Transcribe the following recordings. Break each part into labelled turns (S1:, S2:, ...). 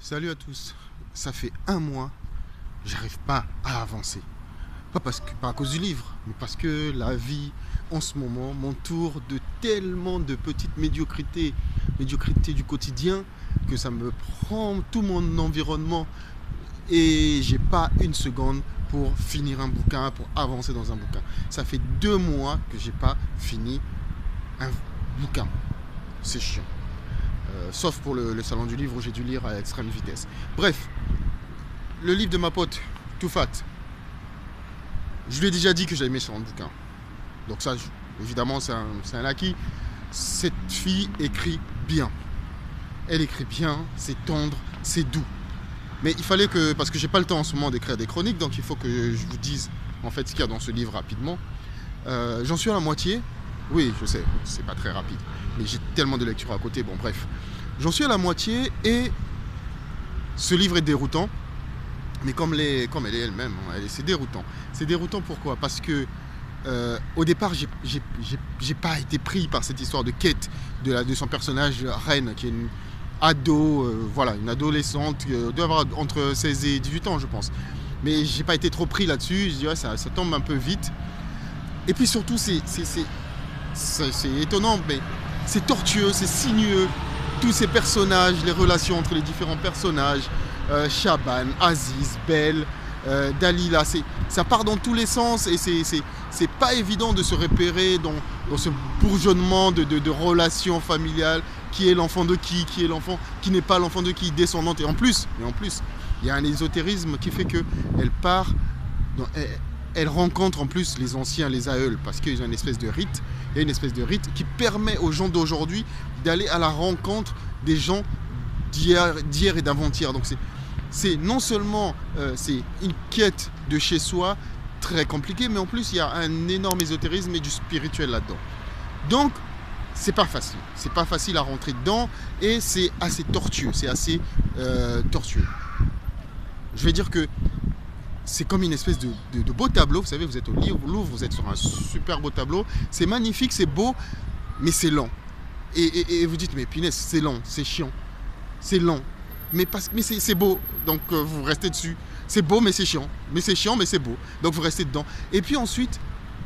S1: Salut à tous. Ça fait un mois, j'arrive pas à avancer. Pas à cause du livre, mais parce que la vie en ce moment m'entoure de tellement de petites médiocrités du quotidien, que ça me prend tout mon environnement et j'ai pas une seconde pour finir un bouquin, pour avancer dans un bouquin. Ça fait 2 mois que j'ai pas fini un bouquin. C'est chiant. Sauf pour le salon du livre où j'ai dû lire à extrême vitesse. Bref, le livre de ma pote, Too Fat, je lui ai déjà dit que j'allais mettre sur un bouquin. Donc ça, évidemment, c'est un acquis. Cette fille écrit bien. Elle écrit bien, c'est tendre, c'est doux. Mais il fallait que, parce que j'ai pas le temps en ce moment d'écrire des chroniques, donc il faut que je vous dise en fait ce qu'il y a dans ce livre rapidement. J'en suis à la moitié. Oui, je sais, c'est pas très rapide. Mais j'ai tellement de lectures à côté, bon bref. J'en suis à la moitié et ce livre est déroutant. Mais comme elle est elle-même, c'est déroutant. C'est déroutant pourquoi? Parce que au départ, j'ai pas été pris par cette histoire de quête de son personnage Reine, qui est une ado, voilà, une adolescente, doit avoir entre 16 et 18 ans, je pense. Mais j'ai pas été trop pris là-dessus, je dirais ça tombe un peu vite. Et puis surtout, c'est étonnant, mais c'est tortueux, c'est sinueux. Tous ces personnages, les relations entre les différents personnages, Shaban, Aziz, Belle, Dalila, ça part dans tous les sens et c'est pas évident de se repérer dans ce bourgeonnement de relations familiales. Qui est l'enfant de qui est l'enfant qui n'est pas l'enfant de qui, descendante. Et en plus, il y a un ésotérisme qui fait qu'elle part, elle rencontre en plus les anciens, les aïeuls, parce qu'il y a une espèce de rite. Il y a une espèce de rite qui permet aux gens d'aujourd'hui d'aller à la rencontre des gens d'hier et d'avant-hier. Donc c'est non seulement c'est une quête de chez soi très compliquée, mais en plus il y a un énorme ésotérisme et du spirituel là-dedans. Donc c'est pas facile à rentrer dedans et c'est assez tortueux, tortueux. Je vais dire que c'est comme une espèce de beau tableau. Vous savez, vous êtes au Louvre, vous êtes sur un super beau tableau. C'est magnifique, c'est beau, mais c'est lent. Et vous dites, mais punaise, c'est lent, c'est chiant. C'est lent, mais c'est beau, donc vous restez dessus. C'est beau, mais c'est chiant. Mais c'est chiant, mais c'est beau. Donc vous restez dedans. Et puis ensuite,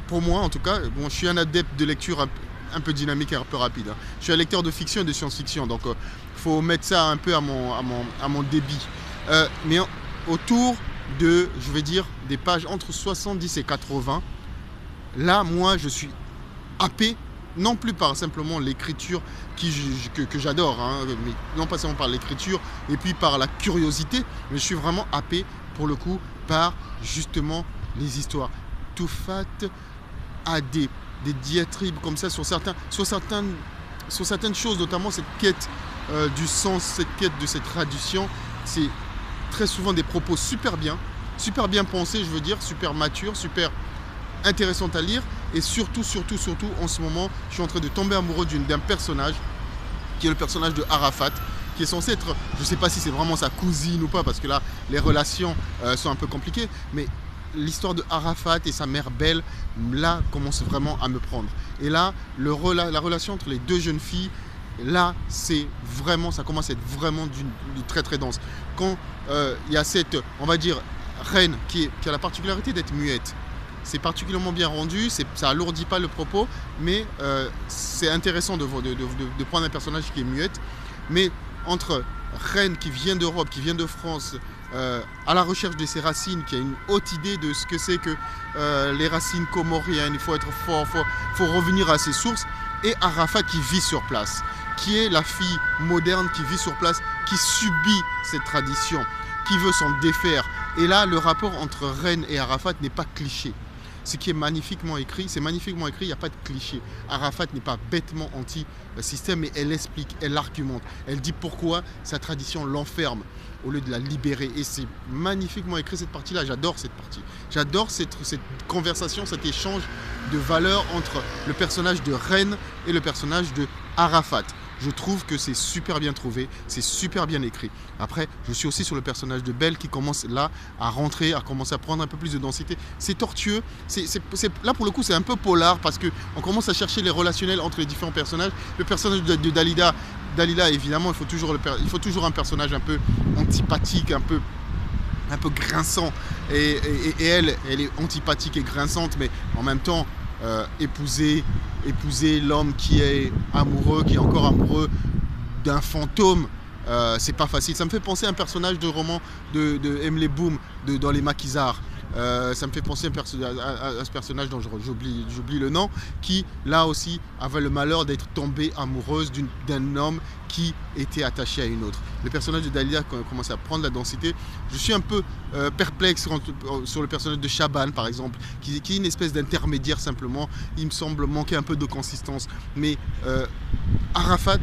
S1: pour moi en tout cas, bon, je suis un adepte de lecture un peu dynamique et un peu rapide. Je suis un lecteur de fiction et de science-fiction, donc il faut mettre ça un peu à mon débit. Mais autour de, je vais dire, des pages entre 70 et 80, là, moi, je suis happé, non plus par simplement l'écriture que j'adore, hein, mais non pas seulement par l'écriture et puis par la curiosité, mais je suis vraiment happé, pour le coup, par justement les histoires. Too Fat a des diatribes comme ça sur certaines choses, notamment cette quête du sens, cette quête de cette tradition. C'est très souvent des propos super bien pensés, je veux dire, super matures, super intéressantes à lire. Et surtout, en ce moment, je suis en train de tomber amoureux d'un personnage, qui est le personnage de Arafat, qui est censé être, je ne sais pas si c'est vraiment sa cousine ou pas, parce que là, les relations sont un peu compliquées, mais l'histoire de Arafat et sa mère Belle, là, commence vraiment à me prendre. Et là, la relation entre les deux jeunes filles, là, ça commence à être vraiment très très dense. Quand il y a cette, on va dire, reine qui a la particularité d'être muette, c'est particulièrement bien rendu, ça alourdit pas le propos, mais c'est intéressant de prendre un personnage qui est muette. Mais entre reine qui vient d'Europe, qui vient de France, à la recherche de ses racines, qui a une haute idée de ce que c'est que les racines comoriennes, il faut être fort, faut revenir à ses sources, et Arafat qui vit sur place, qui est la fille moderne qui vit sur place, qui subit cette tradition, qui veut s'en défaire. Et là, le rapport entre Reine et Arafat n'est pas cliché. Ce qui est magnifiquement écrit, il n'y a pas de cliché. Arafat n'est pas bêtement anti-système, mais elle explique, elle argumente, elle dit pourquoi sa tradition l'enferme au lieu de la libérer. Et c'est magnifiquement écrit cette partie-là, j'adore cette partie. J'adore cette conversation, cet échange de valeurs entre le personnage de Reine et le personnage de Arafat. Je trouve que c'est super bien trouvé, c'est super bien écrit. Après, je suis aussi sur le personnage de Belle qui commence là à rentrer, à commencer à prendre un peu plus de densité. C'est tortueux, là pour le coup c'est un peu polar parce qu'on commence à chercher les relationnels entre les différents personnages. Le personnage de Dalila, évidemment, il faut toujours un personnage un peu antipathique, un peu grinçant. Et elle est antipathique et grinçante, mais en même temps, épouser l'homme qui est encore amoureux d'un fantôme, c'est pas facile. Ça me fait penser à un personnage de roman de Emily Boom dans Les Maquisards. Ça me fait penser à ce personnage dont j'oublie le nom, qui là aussi avait le malheur d'être tombée amoureuse d'un homme qui était attaché à une autre. Le personnage de Dalila commence à prendre la densité. Je suis un peu perplexe sur le personnage de Chaban par exemple, qui est une espèce d'intermédiaire simplement. Il me semble manquer un peu de consistance. Mais Arafat,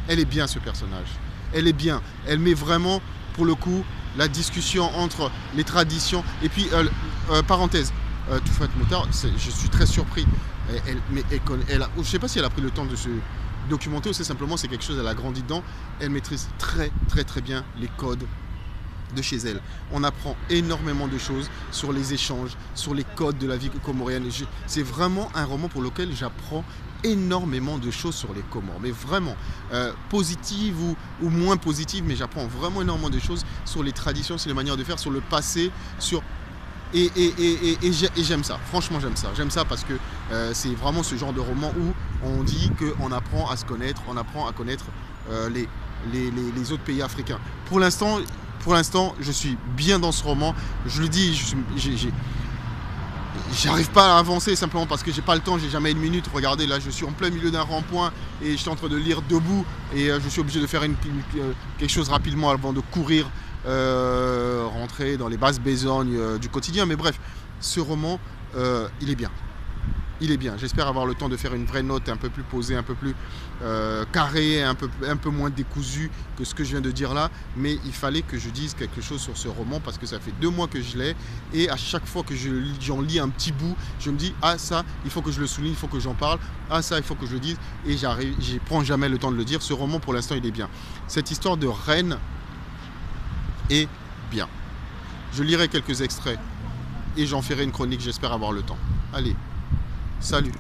S1: elle est bien, ce personnage. Elle est bien. Elle met vraiment, pour le coup, la discussion entre les traditions. Et puis, parenthèse, Toufat Moutar, je suis très surpris. Je ne sais pas si elle a pris le temps de se documenter ou c'est simplement quelque chose, elle a grandi dedans. Elle maîtrise très bien les codes de chez elle. On apprend énormément de choses sur les échanges, sur les codes de la vie comorienne. C'est vraiment un roman pour lequel j'apprends énormément de choses sur les Comores, mais vraiment positives ou moins positives, mais j'apprends vraiment énormément de choses sur les traditions, sur les manières de faire, sur le passé, et j'aime ça, franchement j'aime ça parce que c'est vraiment ce genre de roman où on dit qu'on apprend à se connaître, on apprend à connaître les autres pays africains. Pour l'instant, je suis bien dans ce roman. Je le dis, j'arrive pas à avancer simplement parce que j'ai pas le temps, j'ai jamais une minute. Regardez, là, je suis en plein milieu d'un rond-point et je suis en train de lire debout et je suis obligé de faire quelque chose rapidement avant de courir, rentrer dans les basses besognes du quotidien. Mais bref, ce roman, il est bien. Il est bien. J'espère avoir le temps de faire une vraie note un peu plus posée, un peu plus carrée, un peu moins décousue que ce que je viens de dire là. Mais il fallait que je dise quelque chose sur ce roman parce que ça fait 2 mois que je l'ai. Et à chaque fois que j'en lis un petit bout, je me dis « Ah, ça, il faut que je le souligne, il faut que j'en parle. Ah, ça, il faut que je le dise. » Et je prends jamais le temps de le dire. Ce roman, pour l'instant, il est bien. Cette histoire de reine est bien. Je lirai quelques extraits et j'en ferai une chronique, j'espère avoir le temps. Allez. Salut.